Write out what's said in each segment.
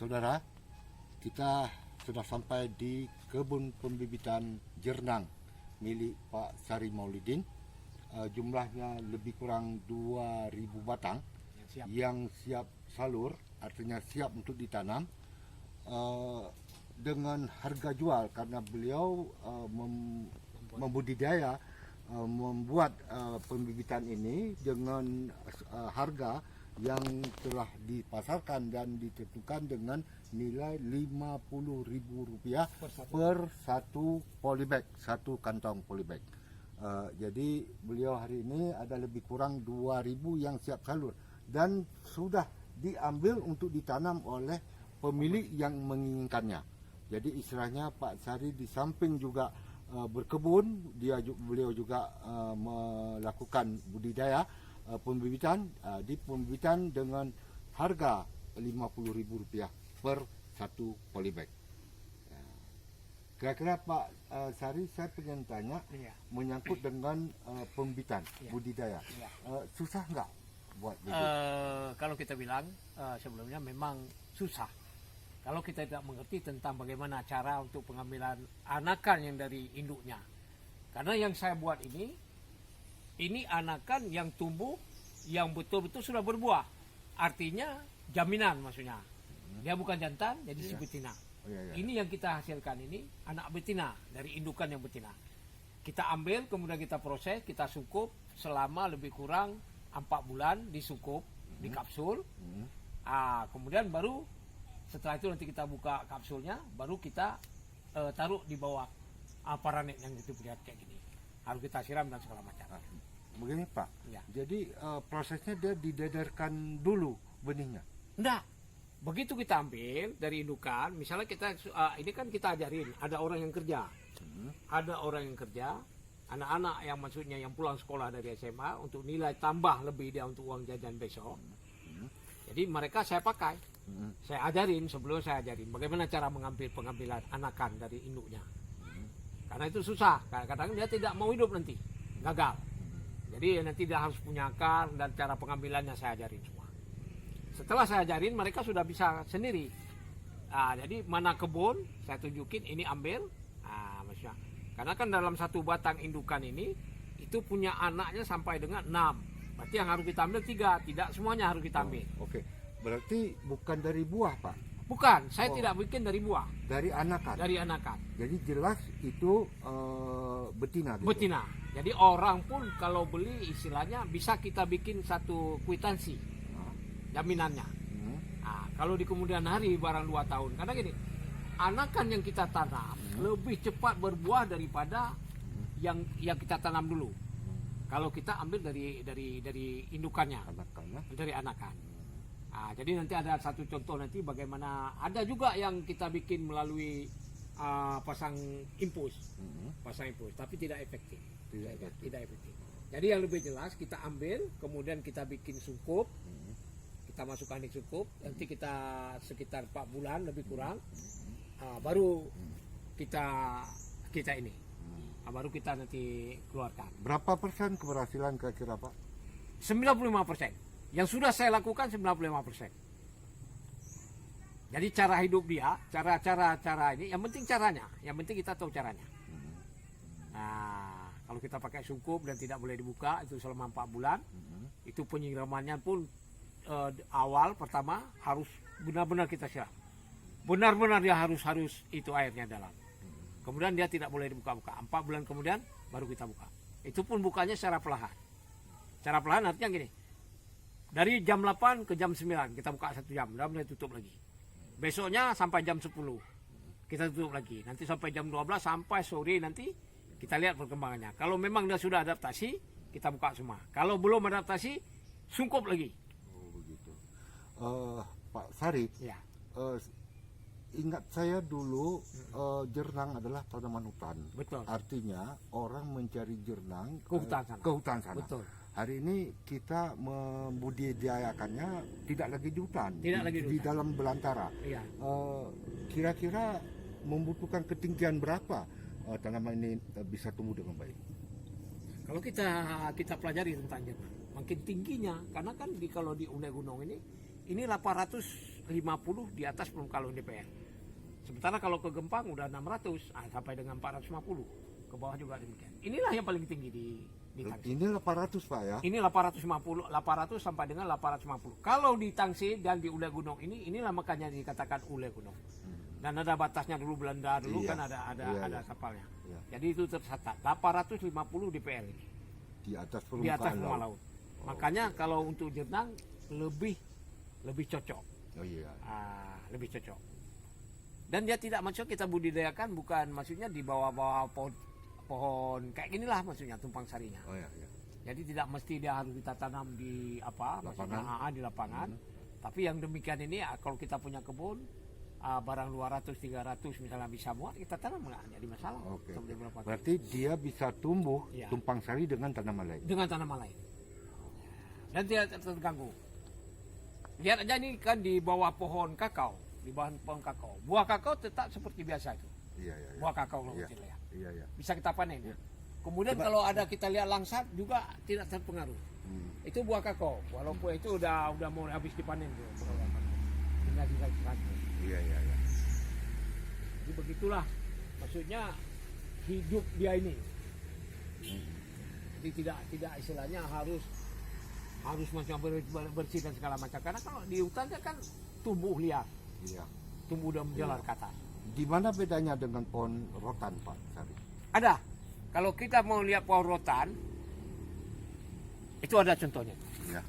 Saudara, kita sudah sampai di kebun pembibitan jernang milik Pak Sari Maulidin. Jumlahnya lebih kurang 2.000 batang yang siap salur, artinya siap untuk ditanam. Dengan harga jual karena beliau membudidaya, membuat pembibitan ini dengan harga yang telah dipasarkan dan ditentukan dengan nilai Rp50.000 per satu polybag, satu kantong polybag. Jadi beliau hari ini ada lebih kurang 2.000 yang siap salur dan sudah diambil untuk ditanam oleh pemilik yang menginginkannya. Jadi istilahnya Pak Sari di samping juga berkebun, beliau juga melakukan budidaya pembibitan, di pembibitan dengan harga Rp50.000 per satu polybag. Kira-kira Pak Sari, saya ingin tanya menyangkut dengan pembibitan budidaya. Susah nggak buat bibit? Kalau kita bilang sebelumnya memang susah. Kalau kita tidak mengerti tentang bagaimana cara untuk pengambilan anakan yang dari induknya. Karena yang saya buat ini anakan yang tumbuh, yang betul-betul sudah berbuah. Artinya jaminan maksudnya. Dia bukan jantan, jadi si betina. Ini yang kita hasilkan ini, anak betina, dari indukan yang betina. Kita ambil, kemudian kita proses, kita sungkup selama lebih kurang 4 bulan disungkup, di kapsul. Kemudian baru setelah itu nanti kita buka kapsulnya, baru kita taruh di bawah paranet yang itu lihat kayak gini. Harus kita siram dan segala macam. Begini Pak, jadi prosesnya dia didedarkan dulu benihnya? Enggak, begitu kita ambil dari indukan, misalnya kita ini kan kita ajarin, ada orang yang kerja, ada orang yang kerja, anak-anak yang maksudnya yang pulang sekolah dari SMA untuk nilai tambah lebih dia untuk uang jajan besok. Jadi mereka saya pakai, saya ajarin, sebelum saya ajarin bagaimana cara mengambil pengambilan anakan dari induknya. Karena itu susah, kadang-kadang dia tidak mau hidup nanti, gagal. Jadi nanti dia harus punya akar dan cara pengambilannya saya ajarin semua. Setelah saya ajarin, mereka sudah bisa sendiri. Jadi mana kebun, saya tunjukin ini ambil. Maksudnya, karena kan dalam satu batang indukan ini, itu punya anaknya sampai dengan 6. Berarti yang harus kita ambil 3, tidak semuanya harus kita ambil. Oke, berarti bukan dari buah Pak? Bukan, saya tidak bikin dari buah. Dari anakan? Dari anakan. Jadi jelas itu betina gitu? Betina. Jadi orang pun kalau beli istilahnya bisa kita bikin satu kwitansi jaminannya. Kalau di kemudian hari barang 2 tahun, karena gini, anakan yang kita tanam lebih cepat berbuah daripada yang kita tanam dulu. Kalau kita ambil dari indukannya, dari anakan. Jadi nanti ada satu contoh nanti bagaimana ada juga yang kita bikin melalui pasang impus, tapi tidak efektif. Tidak efektif. Jadi yang lebih jelas kita ambil, kemudian kita bikin sungkup, kita masukkan di sungkup, nanti kita sekitar 4 bulan lebih kurang, baru kita ini, baru kita nanti keluarkan. Berapa persen keberhasilan kira-kira Pak? 95%. Yang sudah saya lakukan 95%. Jadi cara hidup dia, cara ini, yang penting caranya, yang penting kita tahu caranya. Kalau kita pakai sungkup dan tidak boleh dibuka itu selama 4 bulan, itu penyiramannya pun awal pertama harus benar-benar kita siram. Benar-benar dia harus itu airnya dalam. Kemudian dia tidak boleh dibuka-buka. 4 bulan kemudian baru kita buka. Itu pun bukanya secara perlahan. Secara perlahan artinya gini. Dari jam 8 ke jam 9 kita buka 1 jam, dan mulai tutup lagi. Besoknya sampai jam 10 kita tutup lagi. Nanti sampai jam 12 sampai sore nanti kita lihat perkembangannya. Kalau memang dia sudah adaptasi, kita buka semua. Kalau belum adaptasi, sungkup lagi. Oh begitu. Pak Sari, ingat saya dulu jernang adalah tanaman hutan. Betul. Artinya orang mencari jernang ke hutan sana. Betul. Hari ini kita membudidayakannya tidak lagi di hutan, di dalam belantara. Kira-kira membutuhkan ketinggian berapa tanaman ini bisa tumbuh dengan baik? Kalau kita pelajari tentang jernang, makin tingginya, karena kan kalau di gunung ini 800 di atas permukaan laut DPR. Sementara kalau ke Gempang udah 600 sampai dengan 450, ke bawah juga demikian. Inilah yang paling tinggi di Tangsi. Ini 800 Pak ya. Ini 800 sampai dengan 850. Kalau di Tangsi dan di Ule Gunung inilah makanya dikatakan Ule Gunung. Dan ada batasnya dulu Belanda dulu Iya. kan ada Iya. kapalnya. Iya. Jadi itu tercatat 850 DPR ini Di atas di atas permukaan permukaan laut. laut. Makanya kalau untuk Jernang lebih cocok. Oh iya. Lebih cocok. Dan dia tidak maksud kita budidayakan bukan maksudnya di bawah-bawah pohon kayak ginilah maksudnya tumpang sarinya. Oh iya, iya. Jadi tidak mesti dia harus kita tanam di maksudnya di lapangan. Tapi yang demikian ini kalau kita punya kebun barang 200 300 misalnya bisa muat kita tanam nggak jadi masalah. Oke. Sampai berapa kilo. Berarti dia bisa tumbuh Iya. tumpang sari dengan tanaman lain. Dengan tanaman lain. Dan tidak terganggu. Lihat aja nih kan di bawah pohon kakao, di bawah pohon kakao. Buah kakao tetap seperti biasa itu. Iya, iya, iya. Buah kakao loh Iya. kecil ya. Iya, iya. Bisa kita panen. Iya. Kemudian Coba- kalau ada kita lihat langsat juga tidak terpengaruh. Hmm. Itu buah kakao, walaupun itu udah mau habis dipanen tuh. Tinggal dikasih. Iya, iya, iya. Jadi begitulah maksudnya hidup dia ini. Jadi tidak istilahnya harus macam bersih dan segala macam. Karena kalau di hutan dia kan tumbuh liar, Iya. tumbuh dan berjalan ke atas. Di mana bedanya dengan pohon rotan, Pak Sari? Ada. Kalau kita mau lihat pohon rotan, itu ada contohnya. Iya.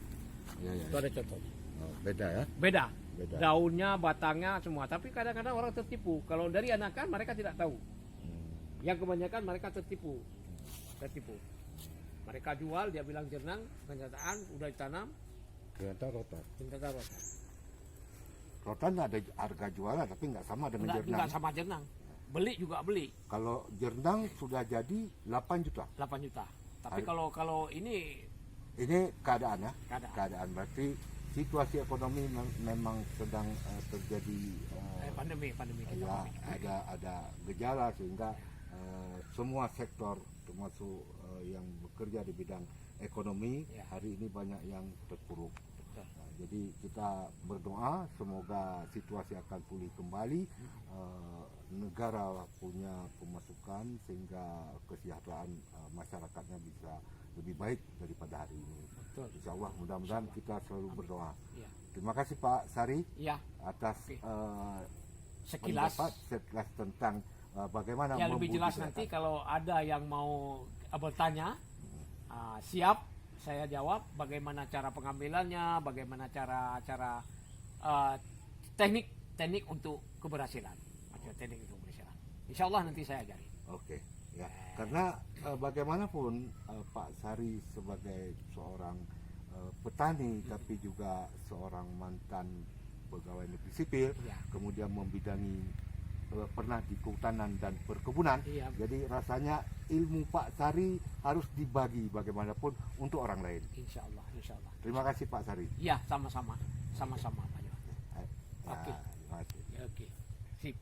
Iya, iya. Itu ada contohnya. Oh, beda ya? Beda. Beda. Daunnya, batangnya, semua. Tapi kadang-kadang orang tertipu. Kalau dari anakan mereka tidak tahu. Yang kebanyakan mereka tertipu. Mereka jual, dia bilang Jernang, kenyataan udah ditanam, Ternyata rotan. ternyata rotan. Rotan ada harga jualan tapi nggak sama dengan jernang. Enggak sama Jernang. Beli juga beli Kalau jernang sudah jadi 8 juta. 8 juta. Tapi Harga- kalau ini Ini keadaan ya? Keadaan. Keadaan berarti situasi ekonomi memang sedang terjadi pandemi ya, ada gejala sehingga semua sektor termasuk yang bekerja di bidang ekonomi Ya. hari ini banyak yang terpuruk. Betul. Nah, jadi kita berdoa semoga situasi akan pulih kembali, negara punya pemasukan sehingga kesejahteraan masyarakatnya bisa lebih baik daripada hari ini. Betul. Insya Allah mudah-mudahan kita selalu berdoa. Iya. Terima kasih Pak Sari Iya, atas Oke. Sekilas pendapat sekilas tentang bagaimana ya lebih jelas membudidayakan. nanti kalau ada yang mau bertanya, siap saya jawab bagaimana cara pengambilannya, bagaimana cara teknik untuk keberhasilan. Maksudnya teknik untuk keberhasilan. Insya Allah nanti saya ajari. Oke, ya. Karena bagaimanapun Pak Sari sebagai seorang petani tapi juga seorang mantan pegawai negeri sipil, Iya. kemudian membidangi pernah di kehutanan dan perkebunan. Iya. Jadi rasanya ilmu Pak Sari harus dibagi bagaimanapun untuk orang lain. Insya Allah. Terima kasih Pak Sari. Iya, sama-sama Pak Johan. Ya, Oke. terima kasih. Oke, sip.